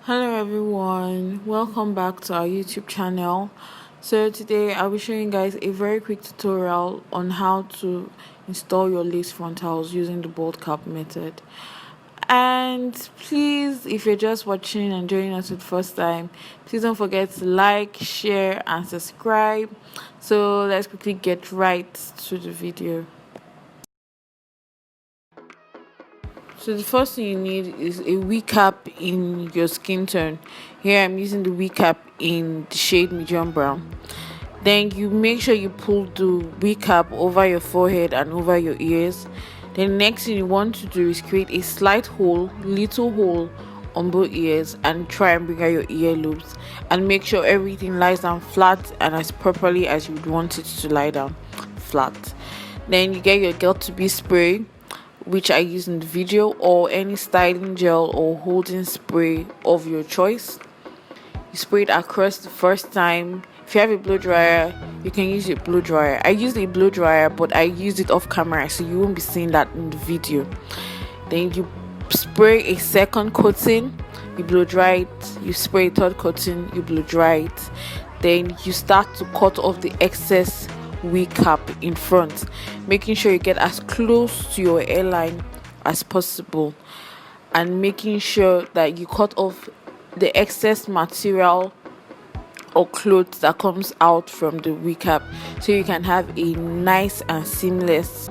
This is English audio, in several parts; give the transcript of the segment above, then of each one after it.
Hello everyone, welcome back to our YouTube channel. So today I'll be showing you guys a very quick tutorial on how to install your lace frontals using the bold cap method. And please, if you're just watching and joining us for the first time, please don't forget to like, share and subscribe. So let's quickly get right to the video. So the first thing you need is a wig cap in your skin tone. Here I'm using the wig cap in the shade medium brown. Then you make sure you pull the wig cap over your forehead and over your ears. Then the next thing you want to do is create a slight hole, little hole on both ears and try and bring out your earlobes and make sure everything lies down flat and as properly as you would want it to lie down flat. Then you get your Got2b spray, which I use in the video, or any styling gel or holding spray of your choice. You spray it across the first time. If you have a blow dryer, you can use your blow dryer. I use a blow dryer, but I use it off camera, so you won't be seeing that in the video. Then you spray a second coating, you blow dry it. You spray a third coating, you blow dry it. Then you start to cut off the excess wig cap in front, making sure you get as close to your hairline as possible and making sure that you cut off the excess material or clothes that comes out from the wig cap so you can have a nice and seamless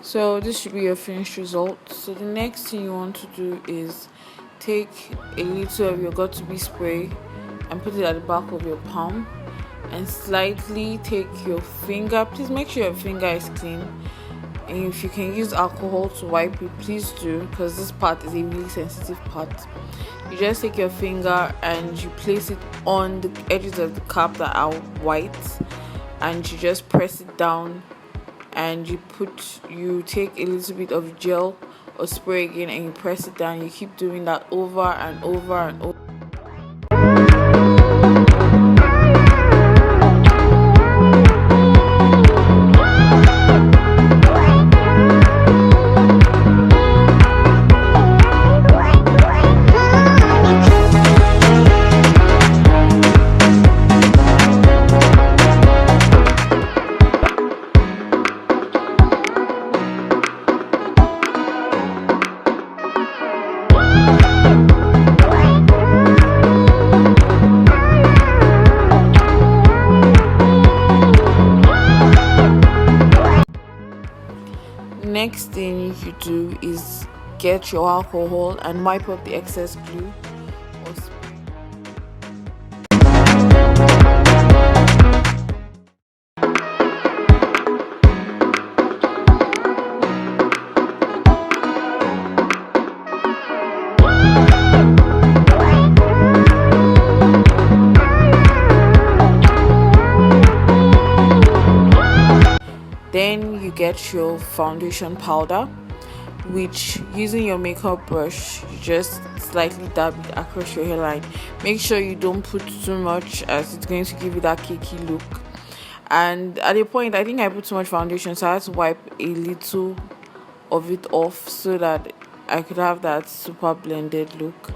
So this should be your finished result. So the next thing you want to do is take a little of your Got2b spray and put it at the back of your palm and slightly take your finger. Please make sure your finger is clean, and if you can use alcohol to wipe it, please do, because this part is a really sensitive part. You just take your finger and you place it on the edges of the cap that are white and you just press it down, and you take a little bit of gel or spray again and you press it down. You keep doing that over and over and over. Next thing you do is get your alcohol and wipe up the excess glue or spray. Then you get your foundation powder, which using your makeup brush you just slightly dab it across your hairline. Make sure you don't put too much, as it's going to give you that cakey look. And at a point I think I put too much foundation, so I had to wipe a little of it off so that I could have that super blended look.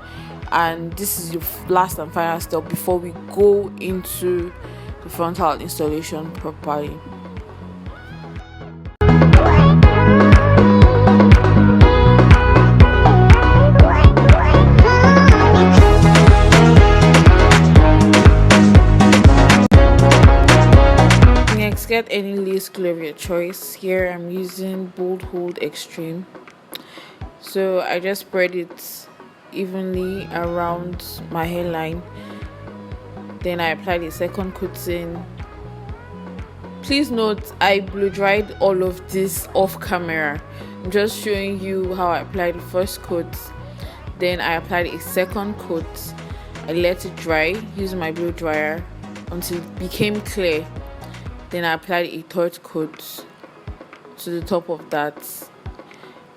And this is the last and final step before we go into the frontal installation properly. Get any lace glue of your choice. Here I'm using Boldhold Extreme. So I just spread it evenly around my hairline. Then I applied a second coating. Please note, I blow dried all of this off camera. I'm just showing you how I applied the first coat. Then I applied a second coat. I let it dry using my blow dryer until it became clear. Then I applied a third coat to the top of that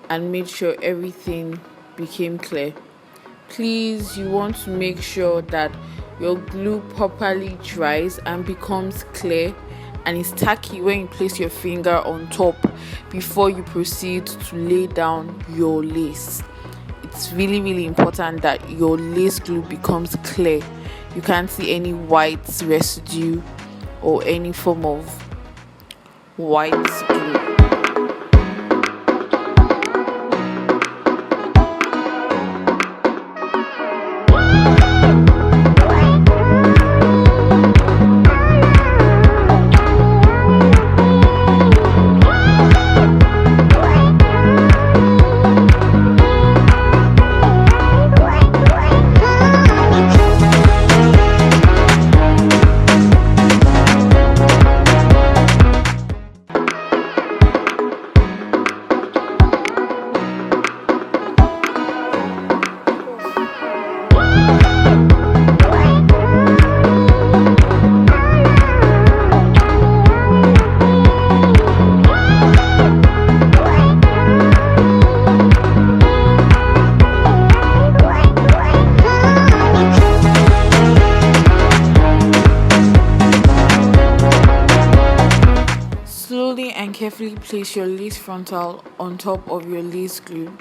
and made sure everything became clear. Please, you want to make sure that your glue properly dries and becomes clear and is tacky when you place your finger on top before you proceed to lay down your lace. It's really important that your lace glue becomes clear. You can't see any white residue or any form of white glue. And carefully place your lace frontal on top of your lace glue.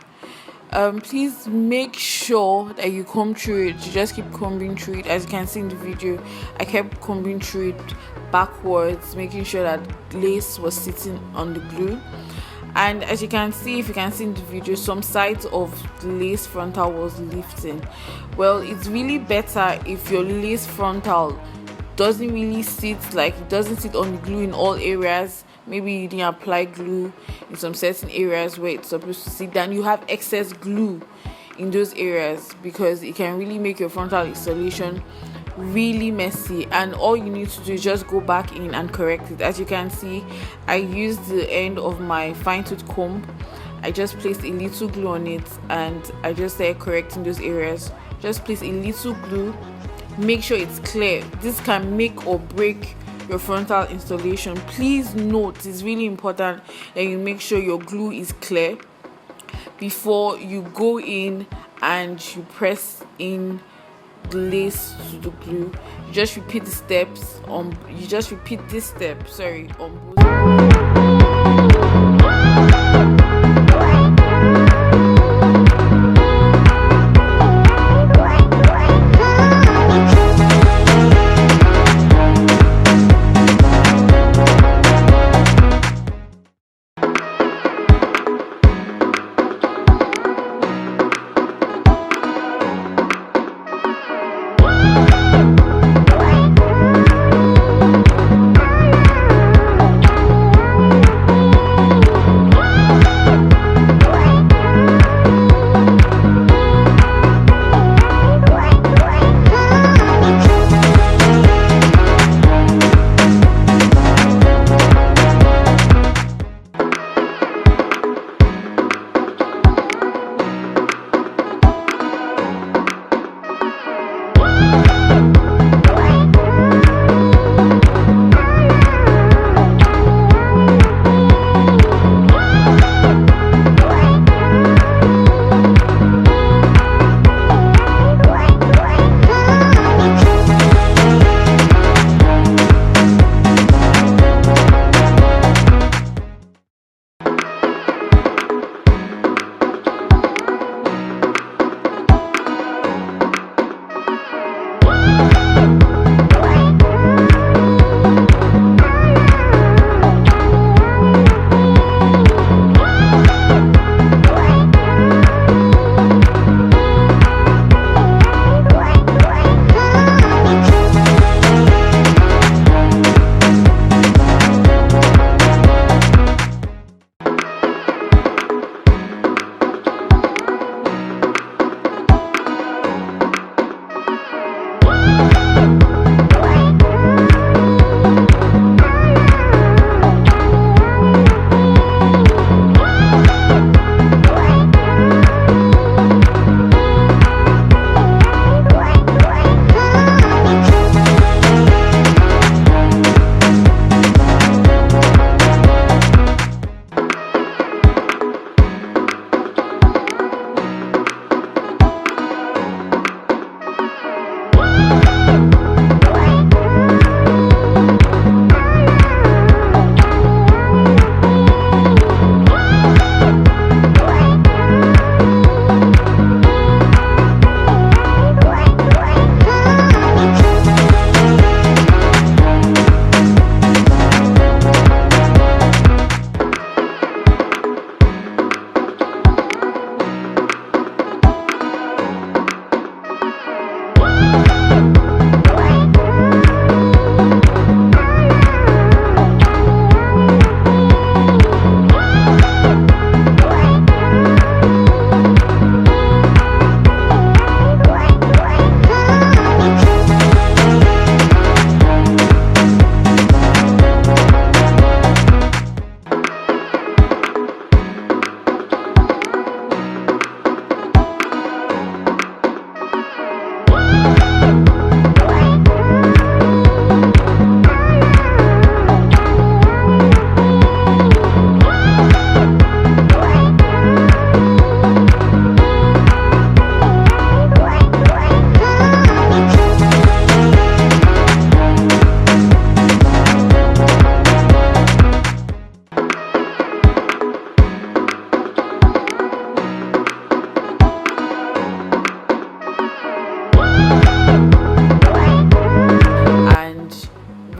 Please make sure that you comb through it. You just keep combing through it. As you can see in the video, I kept combing through it backwards, making sure that lace was sitting on the glue. And as you can see, if you can see in the video, some sides of the lace frontal was lifting. Well, it's really better if your lace frontal doesn't really sit, like it doesn't sit on the glue in all areas. Maybe you didn't apply glue in some certain areas where it's supposed to sit, then you have excess glue in those areas, because it can really make your frontal installation really messy. And all you need to do is just go back in and correct it. As you can see, I used the end of my fine tooth comb. I just placed a little glue on it and I just started correcting those areas. Just place a little glue, make sure it's clear. This can make or break your frontal installation. Please note, it's really important that you make sure your glue is clear before you go in and you press in the lace to the glue. You just repeat the steps on this step on both.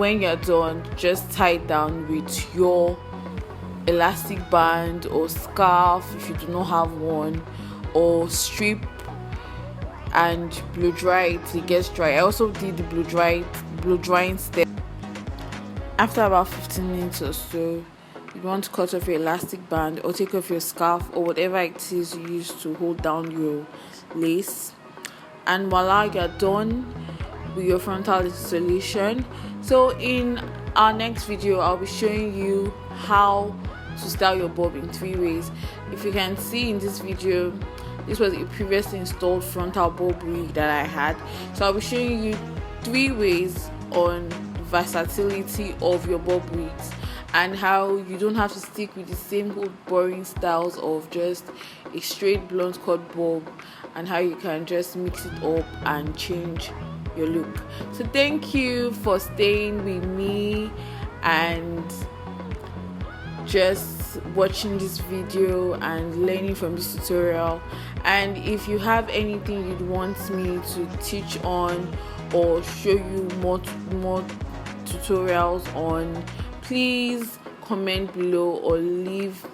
when you're done, just tie it down with your elastic band or scarf if you do not have one, or strip, and blow dry it till it gets dry. I also did the blow drying step. After about 15 minutes or so, you want to cut off your elastic band or take off your scarf or whatever it is you use to hold down your lace, and voila, you're done with your frontal installation. So in our next video, I'll be showing you how to style your bob in 3 ways. If you can see in this video, this was a previously installed frontal bob rig that I had. So I'll be showing you 3 ways on versatility of your bob rigs, and how you don't have to stick with the same old boring styles of just a straight blunt cut bob, and how you can just mix it up and change your look. So thank you for staying with me and just watching this video and learning from this tutorial. And if you have anything you'd want me to teach on or show you more tutorials on, please comment below or leave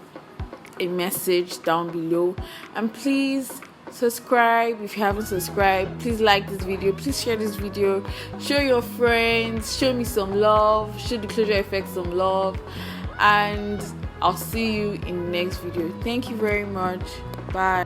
a message down below. And please subscribe if you haven't subscribed. Please like this video, please share this video, show your friends, show me some love, show the closure effect some love, and I'll see you in the next video. Thank you very much. Bye.